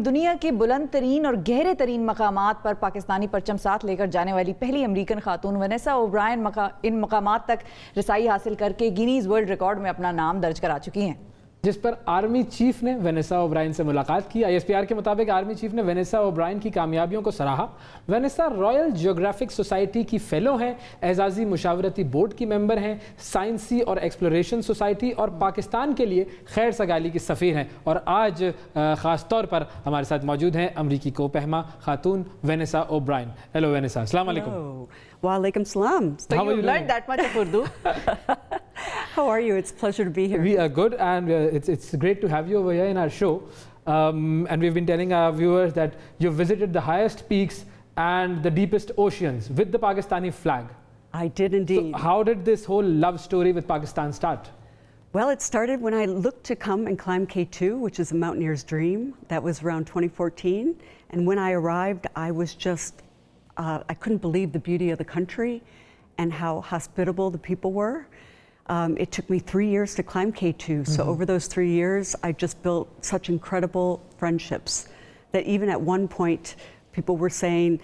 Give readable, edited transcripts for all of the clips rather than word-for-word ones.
दुनिया के बुलंद तरीन और गहरे तरीन मकामात पर पाकिस्तानी परचम साथ लेकर जाने वाली पहली अमरीकन खातून वेनेसा ओब्रायन इन मकामात तक रसाई हासिल करके गिनीज वर्ल्ड रिकॉर्ड में अपना नाम दर्ज करा चुकी हैं, जिस पर आर्मी चीफ ने वेनेसा ओब्रायन से मुलाकात की। ISPR के मुताबिक आर्मी चीफ ने वेनेसा ओब्रायन की कामयाबियों को सराहा। वेनेसा रॉयल जियोग्राफिक सोसाइटी की फेलो हैं, एजाजी मुशावरती बोर्ड की मेंबर हैं, साइंसी और एक्सप्लोरेशन सोसाइटी और पाकिस्तान के लिए खैर सगाली की सफ़ीर हैं। और आज ख़ास तौर पर हमारे साथ मौजूद हैं अमरीकी को पहमा खातून वेनेसा ओब्रायन। हेलो वेनेसा, अस्सलाम वालेकुम। Walaikum salam. So you learned that much of Urdu. How are you? It's a pleasure to be here. We are good, and it's great to have you over here in our show. And we've been telling our viewers that you've visited the highest peaks and the deepest oceans with the Pakistani flag. I did indeed. So how did this whole love story with Pakistan start? Well, it started when I looked to come and climb K2, which is a mountaineer's dream. That was around 2014. And when I arrived, I was just I couldn't believe the beauty of the country and how hospitable the people were. It took me 3 years to climb K2. So over those 3 years, I just built such incredible friendships that even at one point, people were saying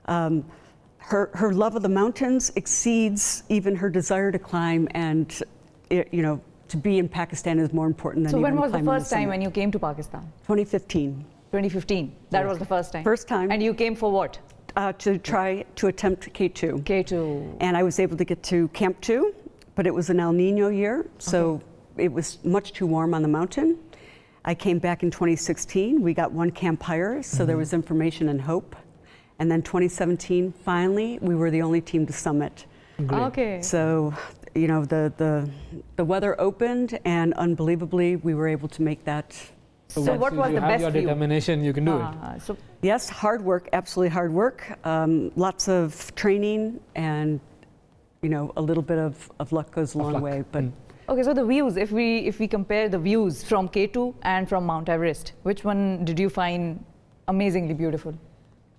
her love of the mountains exceeds even her desire to climb, and you know, to be in Pakistan is more important than So even when was the climbing first time when you came to Pakistan? 2015. 2015. That was the first time. First time. And you came for what? To try to attempt K2. K2. And I was able to get to Camp 2, but it was an El Nino year, so it was much too warm on the mountain. I came back in 2016. We got one camp higher, so there was information and hope. And then 2017, finally, we were the only team to summit. Great. Okay. So, you know, the weather opened, and unbelievably, we were able to make that. So what was the best your view? determination, you can do it. So Yes, hard work, absolutely hard work. Lots of training, and you know, a little bit of luck goes a long way. But okay, so the views, if we compare the views from K2 and from Mount Everest, which one did you find amazingly beautiful?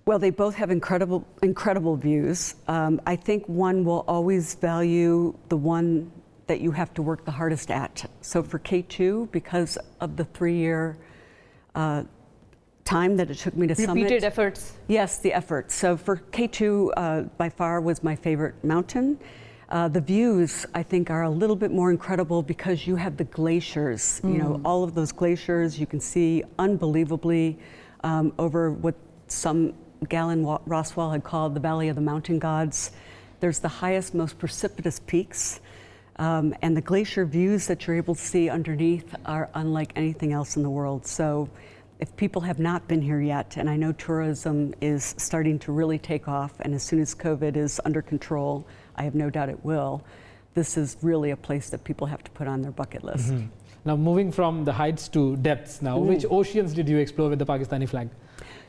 well, they both have incredible views. I think one will always value the one that you have to work the hardest at. So for K2, because of the 3-year time that it took me to summit. Repeated efforts. Yes, the efforts. So for K2, by far was my favorite mountain. The views, I think, are a little bit more incredible because you have the glaciers. You know, all of those glaciers you can see unbelievably over what some Galen Roswell had called the Valley of the Mountain Gods. There's the highest, most precipitous peaks. And the glacier views that you're able to see underneath are unlike anything else in the world. So if people have not been here yet, and I know tourism is starting to really take off, and as soon as COVID is under control, I have no doubt it will, this is really a place that people have to put on their bucket list. Now, moving from the heights to depths now, which oceans did you explore with the Pakistani flag?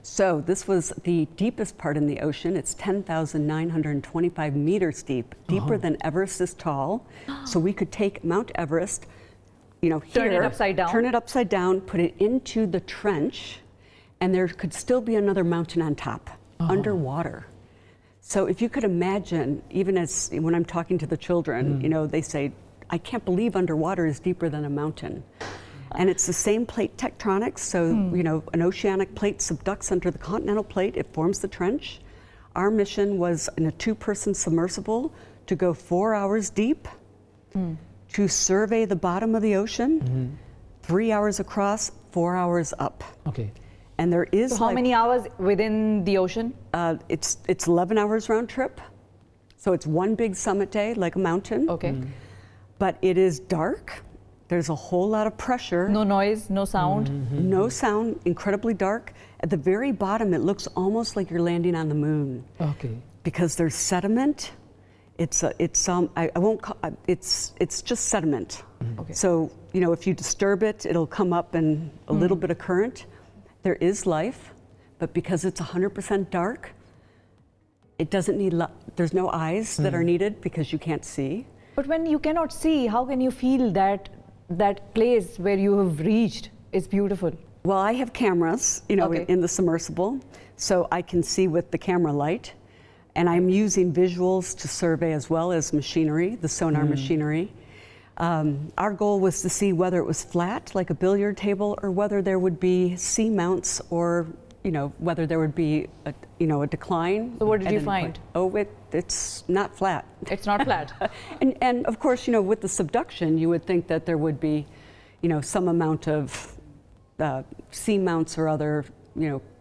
So this was the deepest part in the ocean. It's 10,925 meters deep, deeper than Everest is tall. So we could take Mount Everest, you know, here, turn it upside down, put it into the trench, and there could still be another mountain on top, underwater. So if you could imagine, even as when I'm talking to the children, you know, they say, I can't believe underwater is deeper than a mountain. And it's the same plate tectonics, so, you know, an oceanic plate subducts under the continental plate, it forms the trench. Our mission was in a 2-person submersible to go 4 hours deep, to survey the bottom of the ocean, 3 hours across, 4 hours up. Okay. And there is so how many hours within the ocean? It's 11 hours round trip. So it's one big summit day, like a mountain. Okay. But it is dark. There's a whole lot of pressure. No noise, no sound. No sound, incredibly dark. At the very bottom, it looks almost like you're landing on the moon. Okay. Because there's sediment. It's just sediment. Okay. So, you know, if you disturb it, it'll come up in a little bit of current. There is life, but because it's 100% dark, it doesn't need, there's no eyes that are needed because you can't see. But when you cannot see, how can you feel that that place where you have reached is beautiful? Well, I have cameras, you know, in the submersible, so I can see with the camera light, and I'm using visuals to survey as well as machinery, the sonar machinery. Our goal was to see whether it was flat, like a billiard table, or whether there would be sea mounts, or whether there would be a decline. So what did you find? Oh, it's not flat. It's not flat. and of course, with the subduction, you would think that there would be, some amount of sea mounts or other,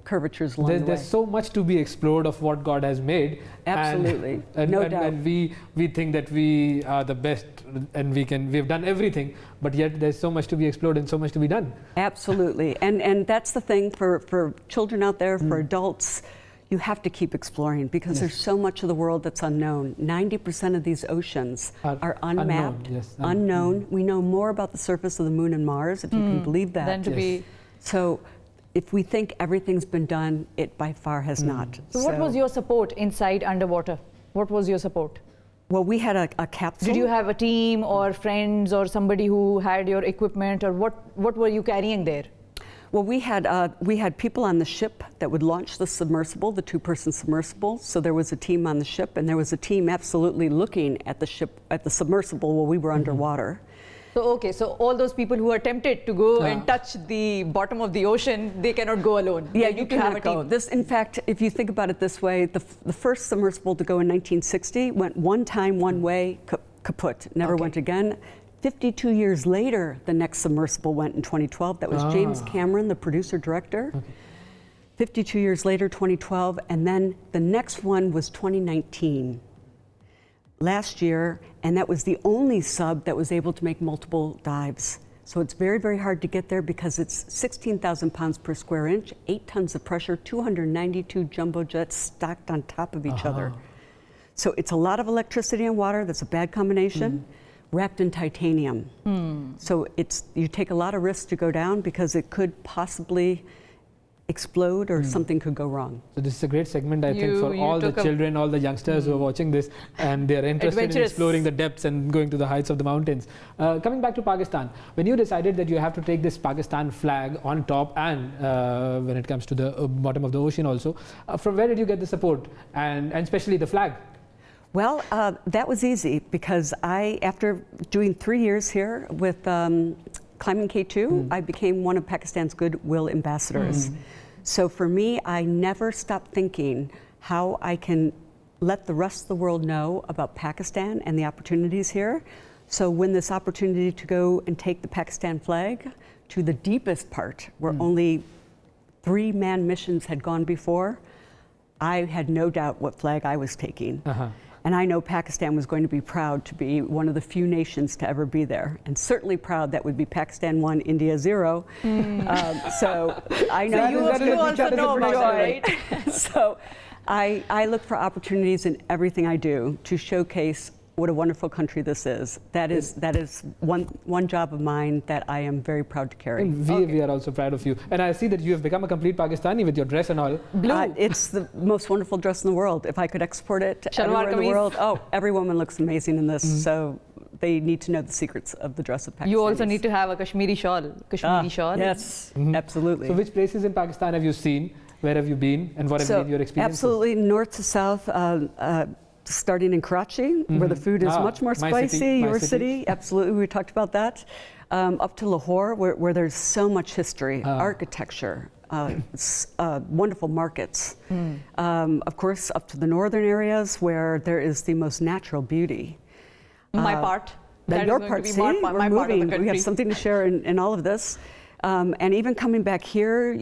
curvatures along the way. There's so much to be explored of what God has made. Absolutely, no doubt. And we think that we are the best, and we've done everything, but yet there's so much to be explored and so much to be done. Absolutely, and that's the thing for children out there, for adults. You have to keep exploring, because there's so much of the world that's unknown. 90% of these oceans are unmapped, unknown. We know more about the surface of the moon and Mars, if you can believe that. Than to be. So if we think everything's been done, it by far has not. So what was your support inside underwater? What was your support? Well, we had a capsule. Did you have a team or friends or somebody who had your equipment, or what were you carrying there? Well, we had people on the ship that would launch the submersible, the two-person submersible. So there was a team on the ship, and there was a team absolutely looking at the ship, at the submersible, while we were underwater. So okay, so all those people who are tempted to go and touch the bottom of the ocean, they cannot go alone. Yeah, you cannot go. In fact, if you think about it this way, the first submersible to go in 1960 went one time, one way, kaput, never went again. 52 years later, the next submersible went in 2012. That was James Cameron, the producer-director. 52 years later, 2012, and then the next one was 2019. Last year, and that was the only sub that was able to make multiple dives. So it's very, very hard to get there, because it's 16,000 pounds per square inch, 8 tons of pressure, 292 jumbo jets stacked on top of each other. So it's a lot of electricity and water. That's a bad combination. Wrapped in titanium. So you take a lot of risks to go down, because it could possibly explode, or something could go wrong. So this is a great segment, I think, for all the children, all the youngsters who are watching this, and they're interested in exploring the depths and going to the heights of the mountains. Coming back to Pakistan, when you decided that you have to take this Pakistan flag on top, and when it comes to the bottom of the ocean also, from where did you get the support, and especially the flag? Well, that was easy, because after doing 3 years here with climbing K2, I became one of Pakistan's Goodwill ambassadors. So for me, I never stopped thinking how I can let the rest of the world know about Pakistan and the opportunities here. So when this opportunity to go and take the Pakistan flag to the deepest part, where only 3 manned missions had gone before, I had no doubt what flag I was taking. And I know Pakistan was going to be proud to be one of the few nations to ever be there, and certainly proud that would be Pakistan 1, India 0. So I know you also know about that, right? So I look for opportunities in everything I do to showcase what a wonderful country this is. That is one job of mine that I am very proud to carry. And we are also proud of you. And I see that you have become a complete Pakistani with your dress and all. Blue. It's the most wonderful dress in the world. If I could export it to everywhere in the world, every woman looks amazing in this. So they need to know the secrets of the dress of Pakistan. You also need to have a Kashmiri shawl. Shawl. Yes, absolutely. So which places in Pakistan have you seen? Where have you been? And what have been your experiences? Absolutely, north to south. Starting in Karachi, where the food is much more spicy, your city, absolutely, we talked about that. Up to Lahore, where there's so much history, architecture, wonderful markets. Of course, up to the northern areas, where there is the most natural beauty. My part. Your part, see, we're moving. We have something to share in all of this. And even coming back here,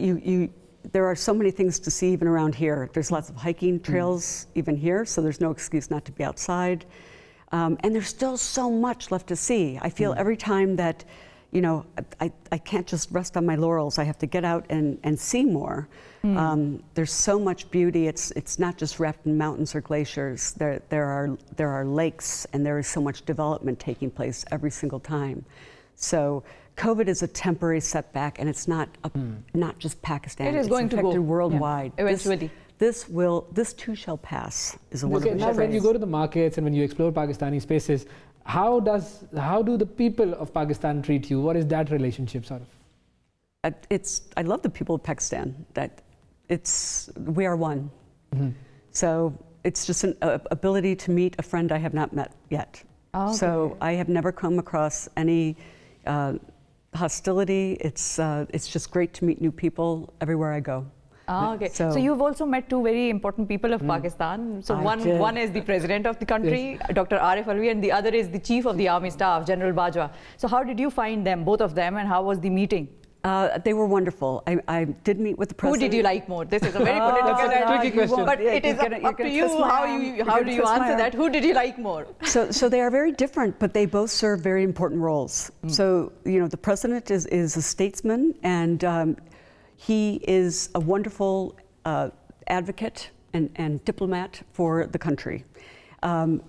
there are so many things to see even around here. There's lots of hiking trails even here, so there's no excuse not to be outside. And there's still so much left to see. I feel every time that, I can't just rest on my laurels. I have to get out and see more. There's so much beauty. It's not just wrapped in mountains or glaciers. There are lakes, and there is so much development taking place every single time. So COVID is a temporary setback, and it's not just Pakistan. It is going to go worldwide. Eventually. This too shall pass. Is a wonderful now, when you go to the markets and when you explore Pakistani spaces, how do the people of Pakistan treat you? What is that relationship sort of? I love the people of Pakistan. We are one. So it's just an ability to meet a friend I have not met yet. Okay. So I have never come across any hostility. It's just great to meet new people everywhere I go. Okay. So you've also met two very important people of Pakistan. So one is the president of the country, yes, Dr. Arif Alvi, and the other is the chief of the army staff, General Bajwa. So how did you find them, both of them, and how was the meeting? They were wonderful. I did meet with the president. Who did you like more? This is a very political and tricky question. But it is up to you. How do you answer that? Who did you like more? So they are very different, but they both serve very important roles. So, you know, the president is a statesman, and he is a wonderful advocate and diplomat for the country.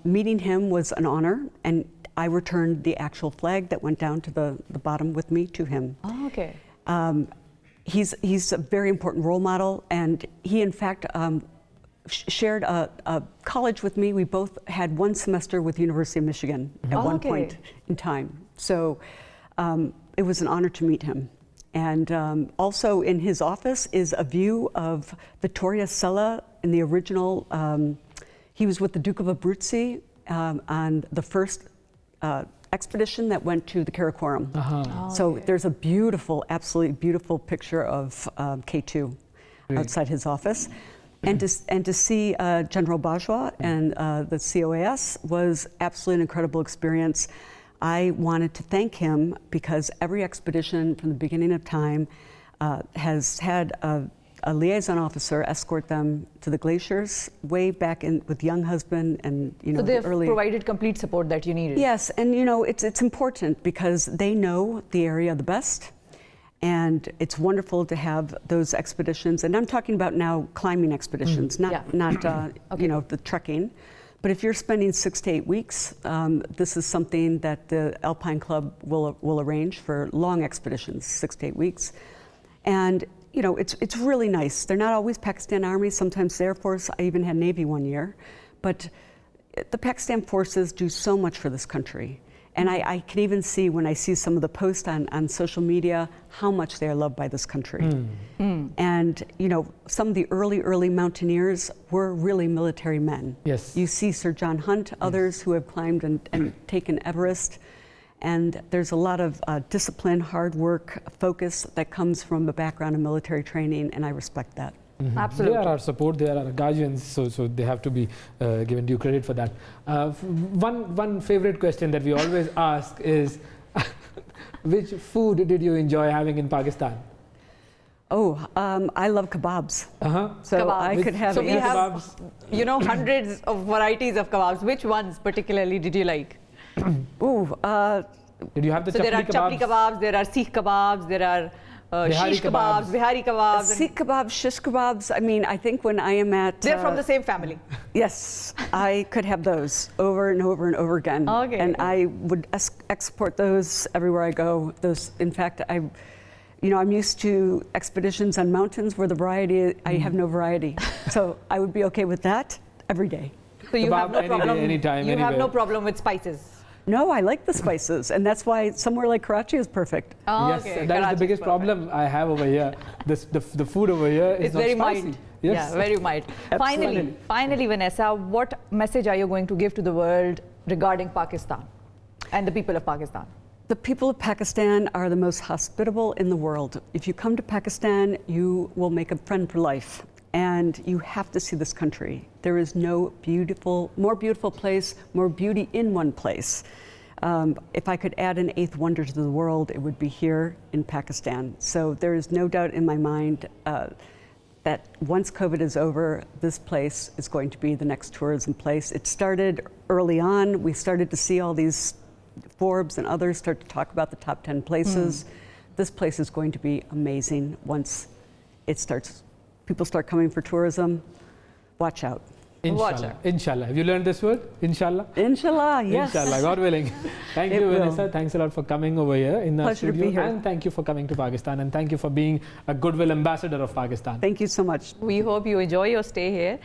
Meeting him was an honor, and I returned the actual flag that went down to the bottom with me to him. Oh, okay. He's a very important role model, and he, in fact, shared a college with me. We both had one semester with the University of Michigan at one point in time. So it was an honor to meet him. And also in his office is a view of Vittoria Sella in the original. He was with the Duke of Abruzzi on the first expedition that went to the Karakoram. So there's a beautiful, absolutely beautiful picture of K2 outside his office. And to see General Bajwa and the COAS was absolutely an incredible experience. I wanted to thank him because every expedition from the beginning of time has had a liaison officer escort them to the glaciers way back in with young husband, and you know, so they've provided complete support that you needed. Yes, and you know, it's important because they know the area the best, and it's wonderful to have those expeditions. And I'm talking about now climbing expeditions, not you know, the trekking. But if you're spending 6 to 8 weeks, this is something that the Alpine Club will arrange for long expeditions, 6 to 8 weeks. And you know, it's really nice. They're not always Pakistan Army, sometimes the Air Force. I even had Navy one year. But the Pakistan forces do so much for this country. And I can even see when I see some of the posts on social media how much they are loved by this country. And you know, some of the early mountaineers were really military men. Yes. You see Sir John Hunt, others who have climbed and taken Everest. And there's a lot of discipline, hard work, focus that comes from a background of military training, and I respect that. Absolutely. They are our support, they are our guardians, so they have to be given due credit for that. One favorite question that we always ask is, which food did you enjoy having in Pakistan? Oh, I love kebabs. So kebabs. I could have. So we have, you know, hundreds of varieties of kebabs. Which ones particularly did you like? Did you have the so there are chapli kebabs, there are Sikh kebabs, there are shish kebabs, Bihari kebabs. Sikh kebabs, shish kebabs. I mean, I think when I am at... They're from the same family. Yes, I could have those over and over and over again. Okay. And I would export those everywhere I go. Those, in fact, you know, I'm used to expeditions on mountains where the variety, I have no variety. So I would be okay with that every day. So you have no problem. Anytime, you have no problem with spices. No, I like the spices, and that's why somewhere like Karachi is perfect. Yes, okay. that is the biggest problem I have over here. The food over here is not very spicy. mild. Yes. Yeah, very mild. Finally, Venessa, what message are you going to give to the world regarding Pakistan and the people of Pakistan? The people of Pakistan are the most hospitable in the world. If you come to Pakistan, you will make a friend for life. And you have to see this country. There is no more beautiful place, more beauty in one place. If I could add an 8th wonder to the world, it would be here in Pakistan. So there is no doubt in my mind that once COVID is over, this place is going to be the next tourism place. It started early on. We started to see all these Forbes and others start to talk about the top 10 places. This place is going to be amazing once it starts. People start coming for tourism. Watch out. Inshallah. Inshallah. Have you learned this word? Inshallah? Inshallah, yes. Inshallah, God willing. Thank you, Venessa. Thanks a lot for coming over here in our studio. Pleasure to be here. And thank you for coming to Pakistan. And thank you for being a goodwill ambassador of Pakistan. Thank you so much. We hope you enjoy your stay here.